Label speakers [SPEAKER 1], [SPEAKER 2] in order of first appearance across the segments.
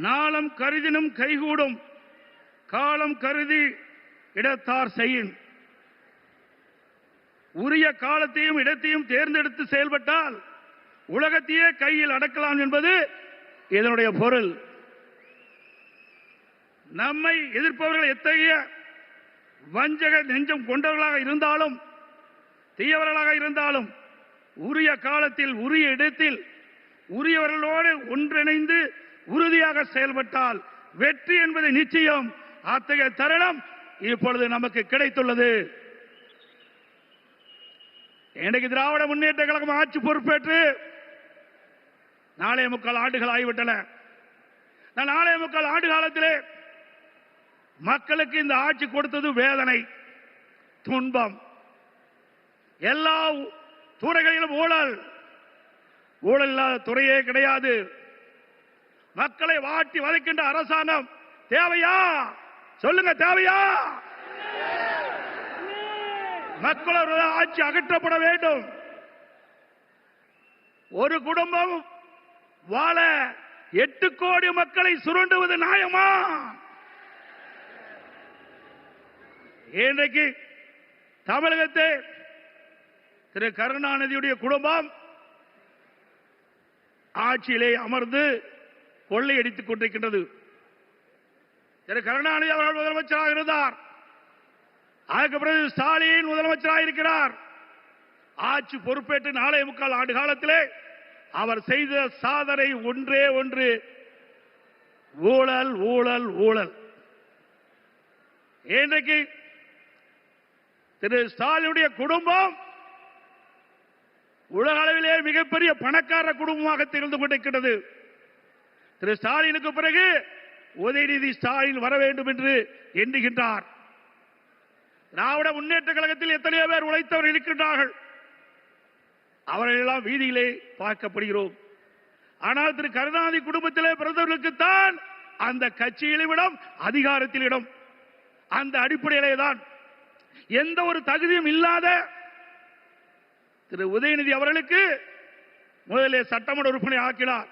[SPEAKER 1] நாளம் கருதினும் கைகூடும் காலம் கருதி இடத்தார் செய்யின். உரிய காலத்தையும் இடத்தையும் தேர்ந்தெடுத்து செயல்பட்டால் உலகத்தையே கையில் அடக்கலாம் என்பது இதனுடைய பொருள். நம்மை எதிர்ப்பவர்கள் எத்தகைய வஞ்சக நெஞ்சம் கொண்டவர்களாக இருந்தாலும் தீயவர்களாக இருந்தாலும் உரிய காலத்தில் உரிய இடத்தில் உரியவர்களோடு ஒன்றிணைந்து உறுதியாக செயல்பட்டால் வெற்றி என்பது நிச்சயம். அத்தகைய தருணம் இப்பொழுது நமக்கு கிடைத்துள்ளது. இன்றைக்கு திராவிட முன்னேற்ற கழகம் ஆட்சி பொறுப்பேற்று 4.25 ஆண்டுகள் ஆகிவிட்டன. 4.25 ஆண்டு காலத்திலே மக்களுக்கு இந்த ஆட்சி கொடுத்தது வேதனை, துன்பம். எல்லா துறைகளிலும் ஊழல். ஊழல் இல்லாத துறையே கிடையாது. மக்களை வாட்டி வதைக்கின்ற அரசாங்கம் தேவையா? சொல்லுங்க, தேவையா? மக்களோட ஆட்சி அகற்றப்பட வேண்டும். ஒரு குடும்பம் வாழ 8 கோடி மக்களை சுரண்டுவது நியாயமா? இன்றைக்கு தமிழகத்தை திரு கருணாநிதியுடைய குடும்பம் ஆட்சியிலே அமர்ந்து கொள்ளையடித்துக் கொண்டிருக்கின்றது. திரு கருணாநிதி அவர்கள் முதலமைச்சராக இருந்தார். அதற்கு பிறகு ஸ்டாலின் முதலமைச்சராக இருக்கிறார். ஆட்சி பொறுப்பேற்று 4.25 ஆண்டு காலத்திலே அவர் செய்த சாதனை ஒன்றே ஒன்று, ஊழல் ஊழல் ஊழல். இன்றைக்கு திரு ஸ்டாலினுடைய குடும்பம் உலக அளவிலே மிகப்பெரிய பணக்கார குடும்பமாக திகழ்ந்து கொண்டிருக்கிறது. திரு ஸ்டாலினுக்கு பிறகு உதயநிதி ஸ்டாலின் வர வேண்டும் என்று எண்ணுகின்றார். திராவிட முன்னேற்ற கழகத்தில் எத்தனையோ பேர் உழைத்தவர் இருக்கின்றார்கள். அவர்கள் எல்லாம் வீதியிலே பார்க்கப்படுகிறோம். ஆனால் திரு கருணாநிதி குடும்பத்திலே பிறந்தவர்களுக்குத்தான் அந்த கட்சியிலும் இடம், அதிகாரத்தில் இடம். அந்த அடிப்படையிலே தான் எந்த ஒரு தகுதியும் இல்லாத திரு உதயநிதி அவர்களுக்கு முதலிலே சட்டமன்ற உறுப்பினர் ஆக்கினார்,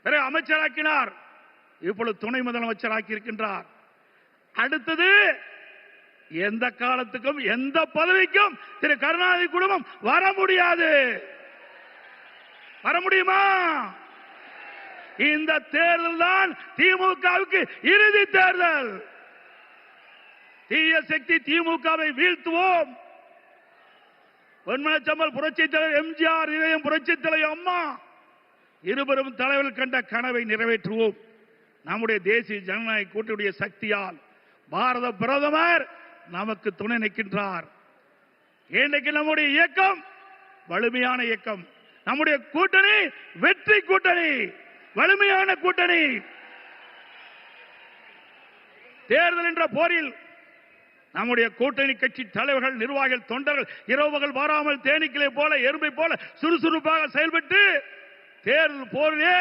[SPEAKER 1] பிறகு அமைச்சராக்கினார், இப்பொழுது துணை முதலமைச்சராக்கி இருக்கின்றார். அடுத்தது எந்த காலத்துக்கும் எந்த பதவிக்கும் திரு கருணாநிதி குடும்பம் வர முடியாது. வர முடியுமா? இந்த தேர்தல் தான் திமுகவுக்கு இறுதி தேர்தல். தீய சக்தி திமுகவை வீழ்த்துவோம். பொன்மனச்சம்பல் புரட்சித் தலைவர் எம்ஜிஆர், இதயம் புரட்சித் தலைவர் அம்மா இருவரும் தலைவர்கள் கண்ட கனவை நிறைவேற்றுவோம். நம்முடைய தேசிய ஜனநாயக கூட்டணியுடைய சக்தியால் பாரத பிரதமர் நமக்கு துணை நிற்கின்றார். இன்றைக்கு நம்முடைய இயக்கம் வலிமையான இயக்கம். நம்முடைய கூட்டணி வெற்றி கூட்டணி, வலிமையான கூட்டணி. தேர்தல் என்ற போரில் நம்முடைய கூட்டணி கட்சி தலைவர்கள், நிர்வாகிகள், தொண்டர்கள் இரவுகள் வாராமல் தேனீக்களை போல, எறும்பை போல சுறுசுறுப்பாக செயல்பட்டு தேர்தல் போரிலே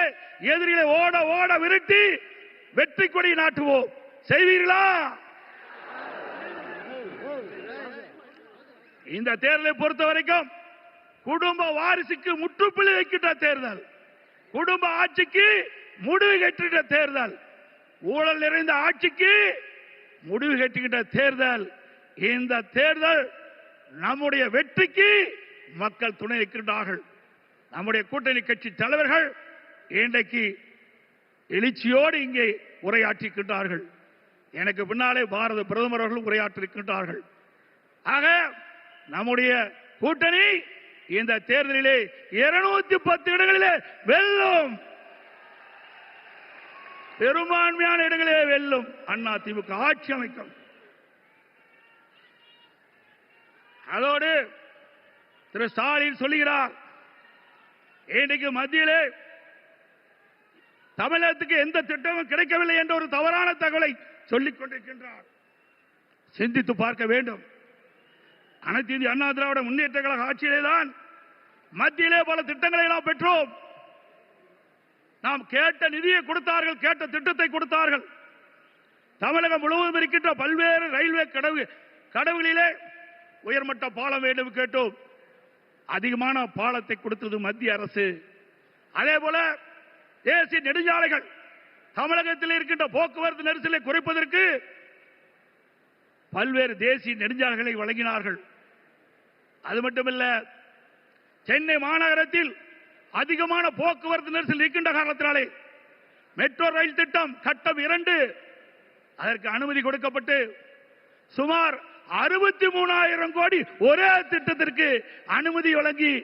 [SPEAKER 1] எதிரிகளை ஓட ஓட விரட்டி வெற்றி கொடி நாட்டுவோம். செய்வீர்களா? இந்த தேர்தலை பொறுத்த வரைக்கும் குடும்ப வாரிசுக்கு முற்றுப்புள்ளி வைக்கின்ற தேர்தல், குடும்ப ஆட்சிக்கு முடிவு கட்டுகின்ற தேர்தல், ஊழல் நிறைந்த ஆட்சிக்கு முடிவு கட்டுகின்ற தேர்தல். இந்த தேர்தல் நம்முடைய வெற்றிக்கு மக்கள் துணை நிற்கின்றார்கள். நம்முடைய கூட்டணி கட்சி தலைவர்கள் இன்றைக்கு எழுச்சியோடு இங்கே உரையாற்றிருக்கின்றார்கள். எனக்கு பின்னாலே பாரத பிரதமர் அவர்கள் உரையாற்றிருக்கின்றார்கள். ஆக நம்முடைய கூட்டணி இந்த தேர்தலிலே 210 இடங்களிலே வெல்லும். பெரும்பான்மையான இடங்களே வெல்லும். அண்ணா திமுக ஆட்சி அமைக்கும். அதோடு திரு ஸ்டாலின் சொல்லுகிறார், இன்றைக்கு மத்தியிலே தமிழகத்துக்கு எந்த திட்டமும் கிடைக்கவில்லை என்ற ஒரு தவறான தகவலை சொல்லிக் கொண்டிருக்கின்றார். சிந்தித்து பார்க்க வேண்டும். அனைத்து இந்திய அண்ணா திராவிட முன்னேற்ற கழக ஆட்சியிலே தான் மத்தியிலே பல திட்டங்களை நாம் பெற்றோம். நாம் கேட்ட நிதியை கொடுத்தார்கள், கேட்ட திட்டத்தை கொடுத்தார்கள். தமிழகம் முழுவதும் இருக்கின்ற பல்வேறு ரயில்வே கடவுகளிலே உயர்மட்ட பாலம் வேண்டும் கேட்டோம். அதிகமான பாலத்தை கொடுத்தது மத்திய அரசு. அதே போல தேசிய நெடுஞ்சாலைகள் தமிழகத்தில் இருக்கின்ற போக்குவரத்து நெரிசலை குறைப்பதற்கு பல்வேறு தேசிய நெடுஞ்சாலைகளை வழங்கினார்கள். அது மட்டுமல்ல, சென்னை மாநகரத்தில் அதிகமான போக்குவரத்து நெரிசல் இருக்கின்ற காரணத்தினாலே மெட்ரோ ரயில் திட்டம் கட்டம் 2 அதற்கு அனுமதி கொடுக்கப்பட்டு சுமார் 63,000 கோடி ஒரே திட்டத்திற்கு அனுமதி வழங்கி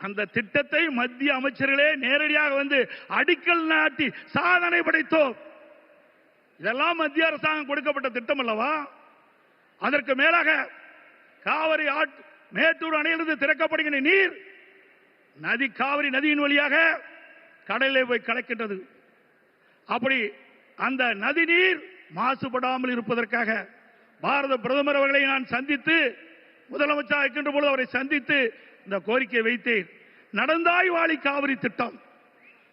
[SPEAKER 1] அந்த திட்டத்தை மத்திய அமைச்சர்களே நேரடியாக வந்து அடிக்கல் நாட்டி சாதனை படைத்தோம். இதெல்லாம் மத்திய அரசாங்கம் கொடுக்கப்பட்ட திட்டம் அல்லவா? அதற்கு மேலாக காவிரி மேட்டூர் அணையிலிருந்து திறக்கப்படுகின்ற நீர் காவிரி நதியின் வழியாக கடலில் போய் கலக்கின்றது. அப்படி அந்த நதி நீர் மாசுபடாமல் இருப்பதற்காக பாரத பிரதமர் அவர்களை நான் சந்தித்து, முதலமைச்சர் இருக்கின்ற பொழுது அவரை சந்தித்து இந்த கோரிக்கை வைத்தேன். நடந்தாய் வாழி காவிரி திட்டம்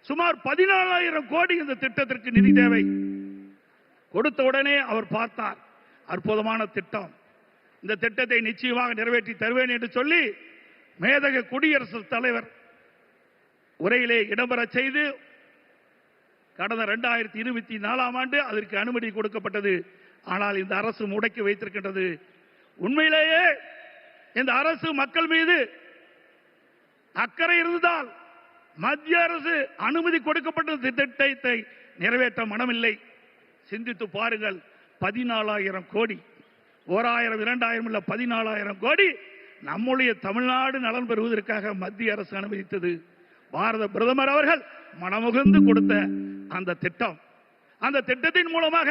[SPEAKER 1] சுமார் 14,000 கோடி இந்த திட்டத்திற்கு நிதி தேவை. கொடுத்த உடனே அவர் பார்த்தார், அற்புதமான திட்டம், இந்த திட்டத்தை நிச்சயமாக நிறைவேற்றி தருவேன் என்று சொல்லி மேதக குடியரசுத் தலைவர் உரையிலே இடம்பெற செய்து கடந்த 2024 ஆண்டு அதற்கு அனுமதி கொடுக்கப்பட்டது. ஆனால் இந்த அரசு முடக்கி வைத்திருக்கின்றது. உண்மையிலேயே இந்த அரசு மக்கள் மீது அக்கறை இருந்தால் மத்திய அரசு அனுமதி கொடுக்கப்பட்ட திட்டத்தை நிறைவேற்ற மனமில்லை. சிந்தித்து பாருங்கள், 14,000 கோடி, 1000 2000 இல்ல 14,000 கோடி நம்முடைய தமிழ்நாடு நலன் பெறுவதற்காக மத்திய அரசு அனுமதித்தது. பாரத பிரதமர் அவர்கள் மனமுகந்து கொடுத்த அந்த திட்டம், அந்த திட்டத்தின் மூலமாக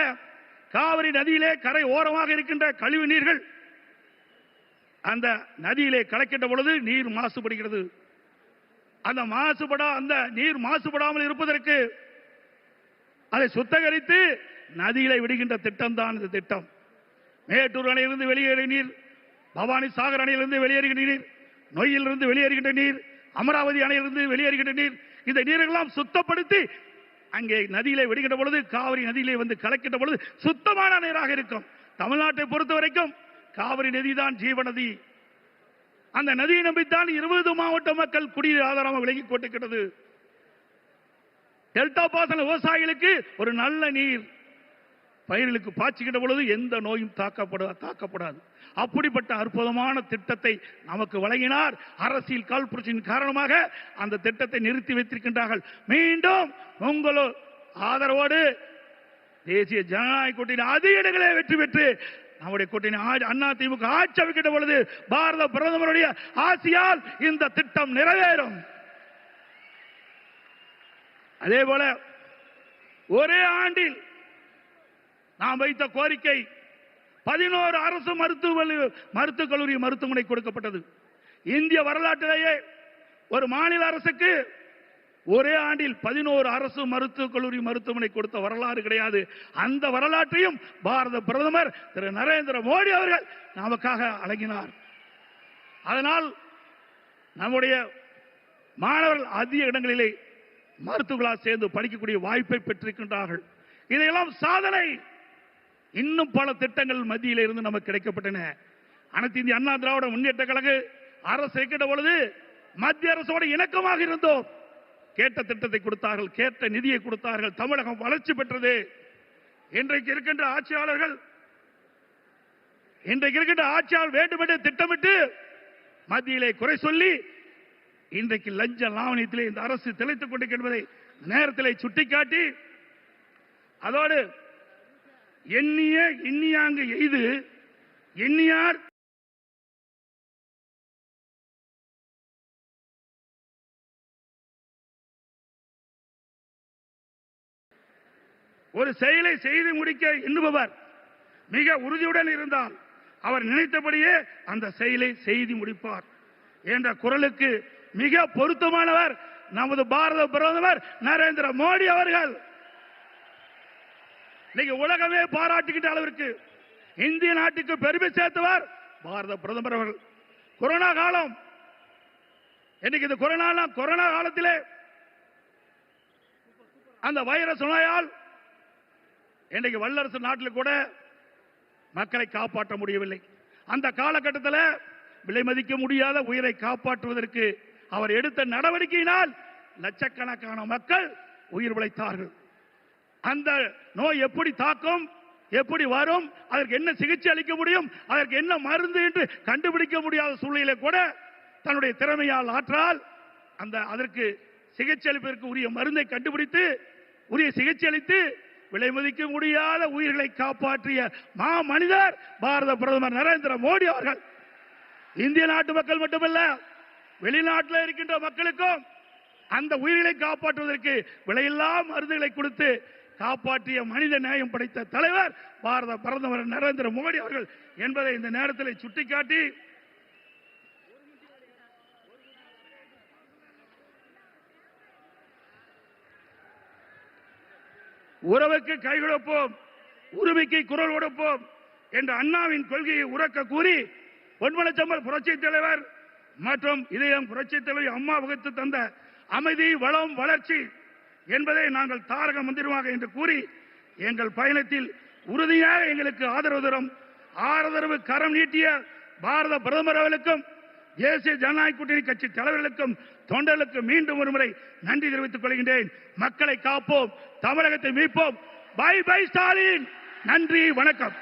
[SPEAKER 1] காவிரி நதியிலே கரை ஓரமாக இருக்கின்ற கழிவு நீர்கள் அந்த நதியிலே கலக்கின்ற பொழுது நீர் மாசுபடுகிறது. அந்த நீர் மாசுபடாமல் இருப்பதற்கு அதை சுத்தகரித்து நதியிலே விடுகின்ற திட்டம் தான் இந்த திட்டம். மேட்டூர் அணையிலிருந்து வெளியேறிய நீர், பவானி சாகர் அணையிலிருந்து வெளியேறுகின்ற நீர், நொய்யிலிருந்து வெளியேறுகின்ற நீர், அமராவதி அணையிலிருந்து வெளியேறுகின்ற நீர், இந்த நீரெல்லாம் சுத்தப்படுத்தி அங்கே நதியிலே விடுகின்ற பொழுது காவிரி நதியிலே வந்து கலக்கின்ற பொழுது சுத்தமான நீராக இருக்கும். தமிழ்நாட்டை பொறுத்த வரைக்கும் காவிரி நதி தான் ஜீவநதி. அந்த நதியை நம்பித்தான் 20 மாவட்ட மக்கள் குடிநீர் ஆதாரமாக விலகிக் கொண்டிருக்கிறது. டெல்டா பாசன விவசாயிகளுக்கு ஒரு நல்ல நீர் பயிர்களுக்கு பாய்ச்சுகின்ற பொழுது எந்த நோயும் தாக்கப்படாது. அப்படிப்பட்ட அற்புதமான திட்டத்தை நமக்கு வழங்கினார். அரசியல் காழ்ப்புணர்ச்சியின் காரணமாக அந்த திட்டத்தை நிறுத்தி வைத்திருக்கின்றார்கள். மீண்டும் உங்களோ ஆதரவோடு தேசிய ஜனநாயக கூட்டணி அதிக இடங்களே வெற்றி பெற்று நம்முடைய கூட்டணி அண்ணா திமுக ஆட்சி அமைக்கின்ற பொழுது பாரத பிரதமருடைய ஆசியால் இந்த திட்டம் நிறைவேறும். அதே போல ஒரே ஆண்டில் நாம் வைத்த கோரிக்கை 11 அரசு மருத்துவக் கல்லூரி மருத்துவமனை கொடுக்கப்பட்டது. இந்திய வரலாற்றிலேயே ஒரு மாநில அரசுக்கு ஒரே ஆண்டில் 11 அரசு மருத்துவக் கல்லூரி மருத்துவமனை கொடுத்த வரலாறு கிடையாது. அந்த வரலாற்றையும் பாரத பிரதமர் திரு நரேந்திர மோடி அவர்கள் நமக்காக வழங்கினார். அதனால் நம்முடைய மாணவர்கள் அதிக இடங்களிலே மருத்துவர்களாக சேர்ந்து படிக்கக்கூடிய வாய்ப்பை பெற்றிருக்கின்றார்கள். இதையெல்லாம் சாதனை. இன்னும் பல திட்டங்கள் மத்தியில் இருந்து நமக்கு கிடைக்கப்பட்டன. அனைத்து இந்திய அண்ணா திராவிட முன்னேற்ற கழக அரசு இருக்கின்ற பொழுது மத்திய அரசோடு இணக்கமாக இருந்தோம். கேட்ட திட்டத்தை கொடுத்தார்கள், கேட்ட நிதியை கொடுத்தார்கள். தமிழகம் வளர்ச்சி பெற்றது. இன்றைக்கு இருக்கின்ற ஆட்சியாளர் வேண்டுமென்றே திட்டமிட்டு மத்தியிலே குறை சொல்லி இன்றைக்கு லஞ்ச லாவணியத்திலே இந்த அரசு திளைத்துக் கொண்டிருக்கின்றதை நேரத்திலே சுட்டிக்காட்டி அதோடு எண்ணியாங்கு எய்து எண்ணியார் ஒரு செயலை செய்து முடிக்க எண்ணுபவர் மிக உறுதியுடன் இருந்தால் அவர் நினைத்தபடியே அந்த செயலை செய்து முடிப்பார் என்ற குரலுக்கு மிக பொருத்தமானவர் நமது பாரத பிரதமர் நரேந்திர மோடி அவர்கள். இன்னைக்கு உலகமே பாராட்டுகின்ற அளவிற்கு இந்திய நாட்டுக்கு பெருமை சேர்த்தவர் பாரத பிரதமர் அவர்கள். கொரோனா காலம், இன்னைக்கு இந்த கொரோனா காலத்திலே அந்த வைரஸ் நோயால் இன்றைக்கு வல்லரசு நாட்டில் கூட மக்களை காப்பாற்ற முடியவில்லை. அந்த காலகட்டத்தில் விலை மதிக்க முடியாத உயிரை காப்பாற்றுவதற்கு அவர் எடுத்த நடவடிக்கையினால் லட்சக்கணக்கான மக்கள் உயிர் பிழைத்தார்கள். அந்த நோய் எப்படி தாக்கும், எப்படி வரும், அதற்கு என்ன சிகிச்சை அளிக்க முடியும், அதற்கு என்ன மருந்து என்று கண்டுபிடிக்க முடியாத சூழ்நிலை கூட தன்னுடைய திறமையால் ஆற்றால் அதற்கு சிகிச்சை அளிப்பதற்கு உரிய மருந்தை கண்டுபிடித்து உரிய சிகிச்சை அளித்து விலை மதிக்க முடியாத உயிர்களை காப்பாற்றிய மா மனிதர் பாரத பிரதமர் நரேந்திர மோடி அவர்கள். இந்திய நாட்டு மக்கள் மட்டுமல்ல, வெளிநாட்டில் இருக்கின்ற மக்களுக்கும் அந்த உயிர்களை காப்பாற்றுவதற்கு விலையில்லா மருந்துகளை கொடுத்து காப்பாற்றிய மனித நேயம் படைத்த தலைவர் பாரத பிரதமர் நரேந்திர மோடி அவர்கள் என்பதை இந்த நேரத்தில் சுட்டிக்காட்டி, உறவுக்கு கை கொடுப்போம், உரிமைக்கு குரல் கொடுப்போம் என்ற அண்ணாவின் கொள்கையை உறக்க கூறி பொன்மனச்செம்மல் புரட்சி தலைவர் மற்றும் இதயம் புரட்சி தலைவர் அம்மா வகுத்து தந்த அமைதி, வளம், வளர்ச்சி என்பதை நாங்கள் தாரக மந்திரமாக என்று கூறி எங்கள் பயணத்தில் உறுதியாக எங்களுக்கு ஆதரவு கரம் நீட்டிய பாரத பிரதமர் அவர்களுக்கும் தேசிய ஜனநாயக கூட்டணி கட்சி தலைவர்களுக்கும் தொண்டர்களுக்கு மீண்டும் ஒருமுறை நன்றி தெரிவித்துக் கொள்கின்றேன். மக்களை காப்போம், தமிழகத்தை மீட்போம். By by Stalin. நன்றி, வணக்கம்.